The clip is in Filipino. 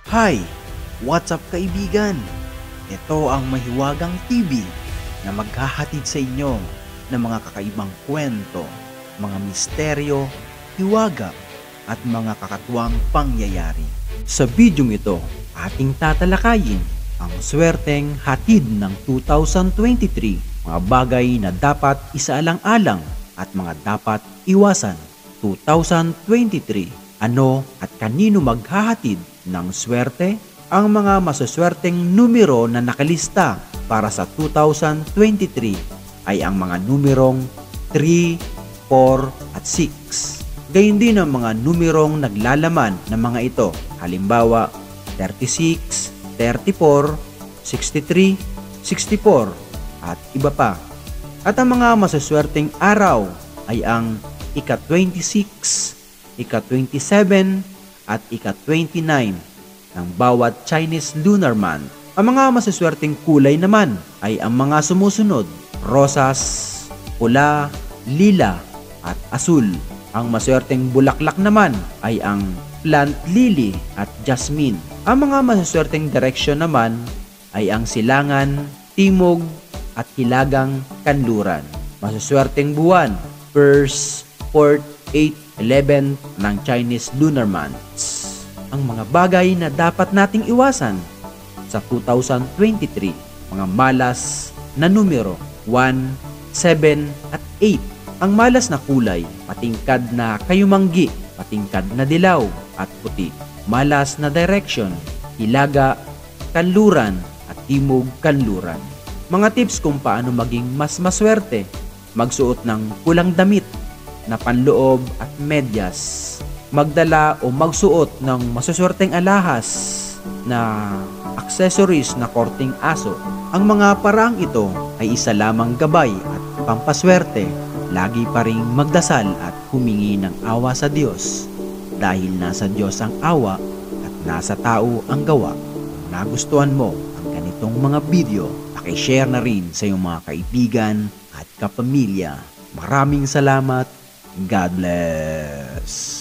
Hi! What's up kaibigan? Ito ang Mahiwagang TV na maghahatid sa inyo ng mga kakaibang kwento, mga misteryo, hiwaga at mga kakatuwang pangyayari. Sa bidyong ito, ating tatalakayin ang swerteng hatid ng 2023, mga bagay na dapat isaalang-alang at mga dapat iwasan. 2023, ano at kanino maghahatid ng swerte? Ang mga masaswerteng numero na nakalista para sa 2023 ay ang mga numerong 3, 4 at 6. Gayun din ang mga numerong naglalaman ng mga ito. Halimbawa, 36, 34, 63, 64 at iba pa. At ang mga masaswerteng araw ay ang ika-26, ika-27 at ika-29 ng bawat Chinese lunar month. Ang mga masaswerteng kulay naman ay ang mga sumusunod: rosas, pula, lila at asul. Ang maswerteng bulaklak naman ay ang plant lily at jasmine. Ang mga masaswerteng direksyon naman ay ang silangan, timog at hilagang kanluran. Masaswerteng buwan: 1st, 4th, 8th, 11th ng Chinese lunar months. Ang mga bagay na dapat nating iwasan sa 2023, mga malas na numero 1, 7 at 8. Ang malas na kulay: patingkad na kayumanggi, patingkad na dilaw at puti. Malas na direction: hilaga, kanluran at timog kanluran. Mga tips kung paano maging mas maswerte: magsuot ng pulang damit na panloob at medyas, magdala o magsuot ng masaswerteng alahas na accessories na korting aso. Ang mga paraang ito ay isa lamang gabay at pampaswerte. Lagi pa ring magdasal at humingi ng awa sa Diyos, dahil nasa Diyos ang awa at nasa tao ang gawa. Kung nagustuhan mo ang ganitong mga video, pakishare na rin sa iyong mga kaibigan at kapamilya. Maraming salamat. God bless.